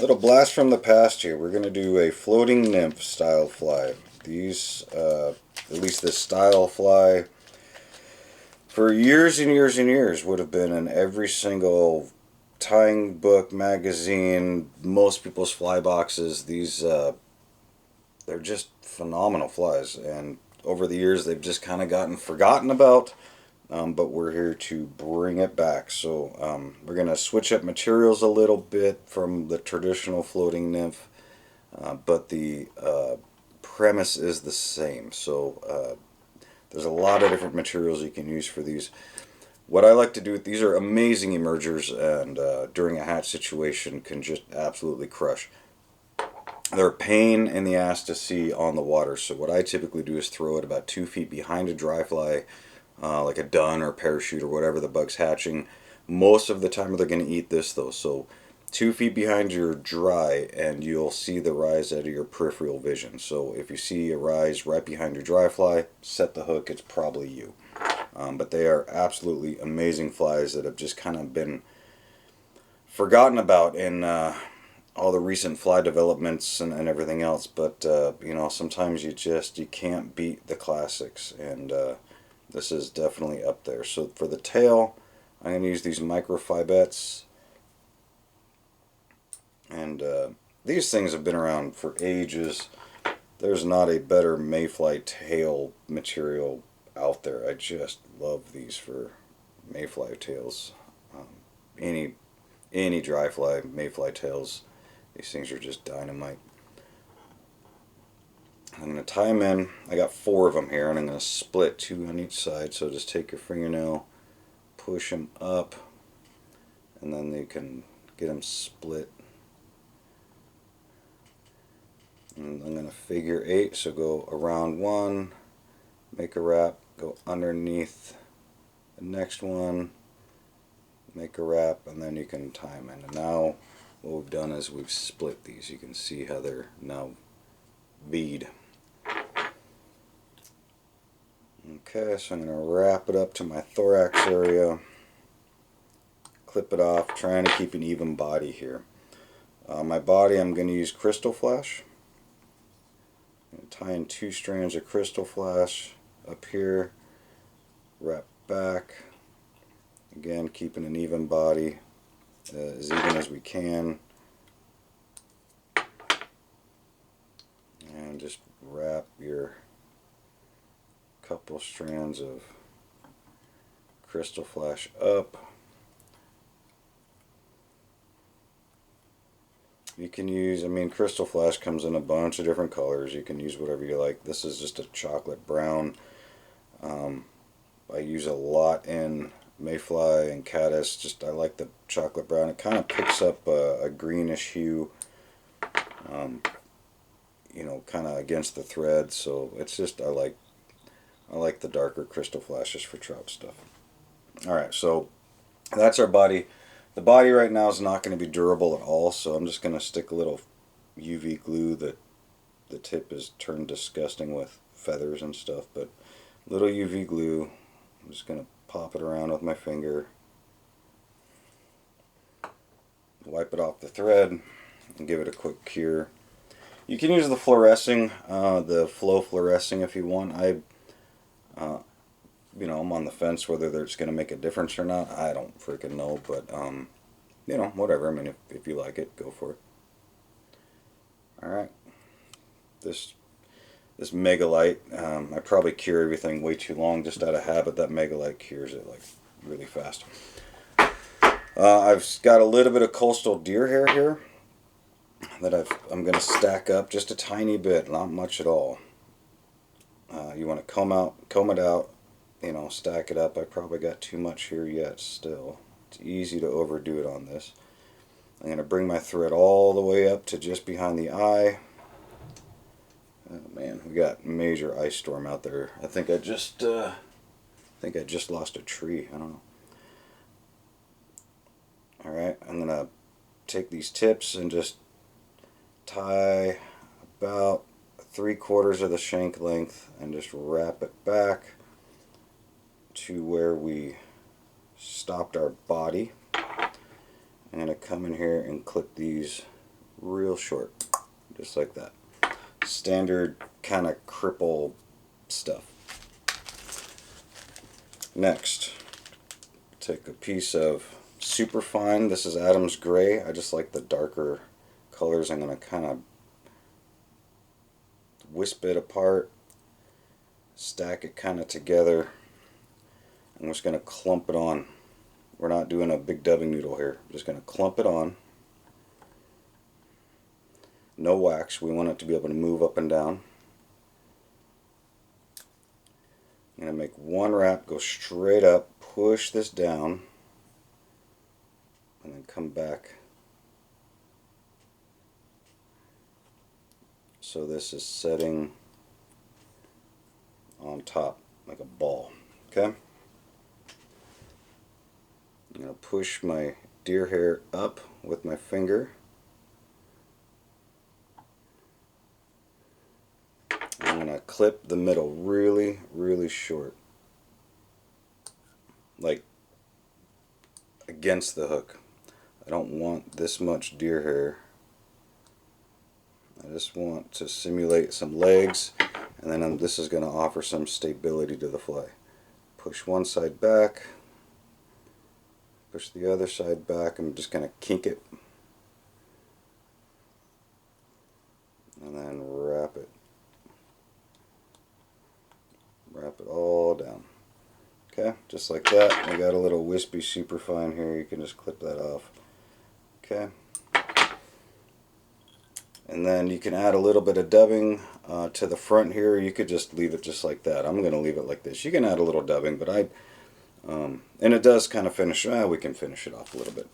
Little blast from the past here. We're going to do a floating nymph style fly. These, at least this style fly, for years and years and years would have been in every single tying book, magazine, most people's fly boxes. These, they're just phenomenal flies, and over the years they've just kind of gotten forgotten about. But we're here to bring it back. So we're going to switch up materials a little bit from the traditional floating nymph, but the premise is the same. So there's a lot of different materials you can use for these. What I like to do with these are amazing emergers, and during a hatch situation can just absolutely crush. They're a pain in the ass to see on the water, so what I typically do is throw it about 2 feet behind a dry fly, like a dun or parachute or whatever the bug's hatching. Most of the time they're going to eat this though, so 2 feet behind your dry and you'll see the rise out of your peripheral vision. So if you see a rise right behind your dry fly, set the hook, it's probably you. But they are absolutely amazing flies that have just kind of been forgotten about in all the recent fly developments and everything else. But you know, sometimes you can't beat the classics, and this is definitely up there. So for the tail, I'm going to use these microfibettes, and these things have been around for ages. There's not a better mayfly tail material out there. I just love these for mayfly tails. Any dry fly mayfly tails, these things are just dynamite. I'm going to tie them in. I got 4 of them here, and I'm going to split 2 on each side. So just take your fingernail, push them up, and then you can get them split. And I'm going to figure 8, so go around one, make a wrap, go underneath the next one, make a wrap, and then you can tie them in. And now what we've done is we've split these. You can see how they're now V'd. Okay, so I'm going to wrap it up to my thorax area, clip it off, trying to keep an even body here. My body, I'm going to use crystal flash. I'm going to tie in 2 strands of crystal flash up here, wrap back, again keeping an even body, as even as we can, and just wrap your couple strands of crystal flash up. You can use, I mean, crystal flash comes in a bunch of different colors. You can use whatever you like. This is just a chocolate brown. I use a lot in mayfly and caddis. Just I like the chocolate brown. It kind of picks up a greenish hue, you know, kind of against the thread. So it's just I like the darker crystal flashes for trout stuff. Alright, so that's our body. The body right now is not going to be durable at all, so I'm just going to stick a little UV glue that the tip is turned disgusting with feathers and stuff, but little UV glue. I'm just going to pop it around with my finger, wipe it off the thread, and give it a quick cure. You can use the fluorescing, the flow fluorescing if you want. You know, I'm on the fence whether it's going to make a difference or not. I don't freaking know, but you know, whatever. I mean, if you like it, go for it. All right, this megalite, I probably cure everything way too long just out of habit. That megalite cures it like really fast. I've got a little bit of coastal deer hair here that I'm going to stack up just a tiny bit, not much at all. You want to comb it out, you know, stack it up. I probably got too much here yet still. It's easy to overdo it on this. I'm going to bring my thread all the way up to just behind the eye. Oh man, we got major ice storm out there. I think I just lost a tree. I don't know. Alright, I'm going to take these tips and just tie about 3/4 of the shank length and just wrap it back to where we stopped our body. I'm going to come in here and clip these real short, just like that. Standard kind of cripple stuff. Next, take a piece of superfine. This is Adam's Gray. I just like the darker colors. I'm going to kind of wisp it apart, stack it kind of together. I'm just going to clump it on. We're not doing a big dubbing noodle here. I'm just going to clump it on. No wax. We want it to be able to move up and down. I'm going to make one wrap, go straight up, push this down, and then come back. So this is setting on top like a ball. Okay? I'm going to push my deer hair up with my finger. I'm going to clip the middle really, really short. Like against the hook. I don't want this much deer hair. I just want to simulate some legs, and then this is going to offer some stability to the fly. Push one side back. Push the other side back. I'm just going to kink it. And then wrap it. Wrap it all down. Okay, just like that. I got a little wispy superfine here. You can just clip that off. Okay. And then you can add a little bit of dubbing to the front here. You could just leave it just like that. I'm going to leave it like this. You can add a little dubbing, but and it does kind of finish. We can finish it off a little bit.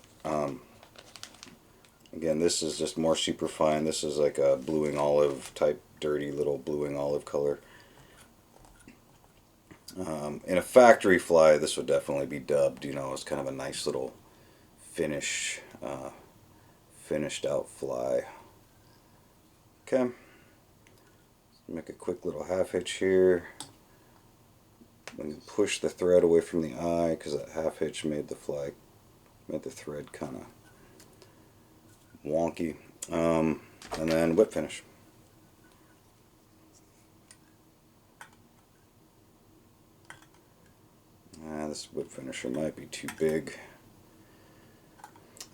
Again, this is just more superfine. This is like a bluing olive type, dirty little bluing olive color. In a factory fly, this would definitely be dubbed. You know, it's kind of a nice little finished out fly. Okay. Make a quick little half hitch here. And push the thread away from the eye because that half hitch made the thread kind of wonky. And then whip finish. This whip finisher might be too big.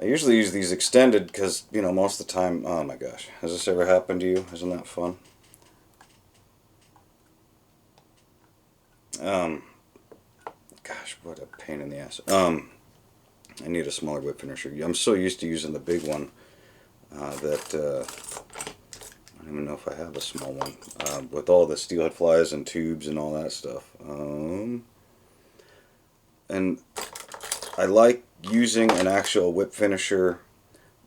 I usually use these extended because, you know, most of the time, oh my gosh, has this ever happened to you? Isn't that fun? Gosh, what a pain in the ass. I need a smaller whip finisher. I'm so used to using the big one that I don't even know if I have a small one with all the steelhead flies and tubes and all that stuff. And I like using an actual whip finisher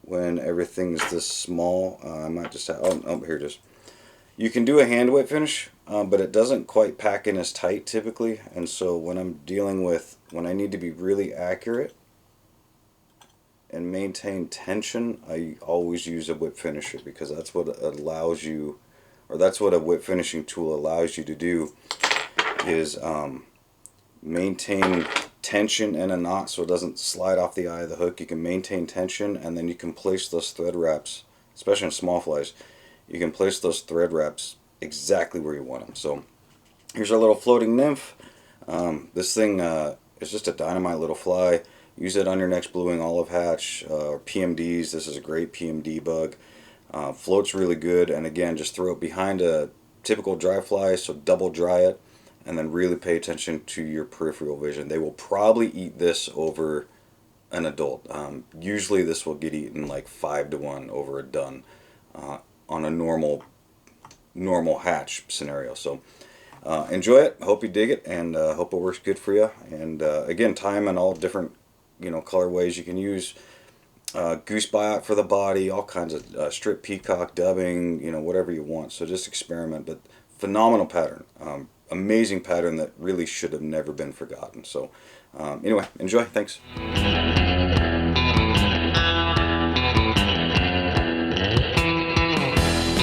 when everything's this small. I might just have, oh, here it is. You can do a hand whip finish, but it doesn't quite pack in as tight typically, and so when I need to be really accurate and maintain tension, I always use a whip finisher because that's what allows you, or that's what a whip finishing tool allows you to do, is maintain tension in a knot so it doesn't slide off the eye of the hook. You can maintain tension, and then you can place those thread wraps, especially in small flies, you can place those thread wraps exactly where you want them. So here's our little floating nymph. This thing is just a dynamite little fly. Use it on your next bluing olive hatch or PMDs. This is a great PMD bug. Floats really good, and again, just throw it behind a typical dry fly, so double dry it, and then really pay attention to your peripheral vision. They will probably eat this over an adult. Usually this will get eaten like 5-to-1 over a dun on a normal hatch scenario. So enjoy it. Hope you dig it, and hope it works good for you. And again, time in all different colorways. You can use goose buyout for the body, all kinds of strip peacock, dubbing, whatever you want. So just experiment, but phenomenal pattern. Amazing pattern that really should have never been forgotten. So anyway, enjoy. Thanks.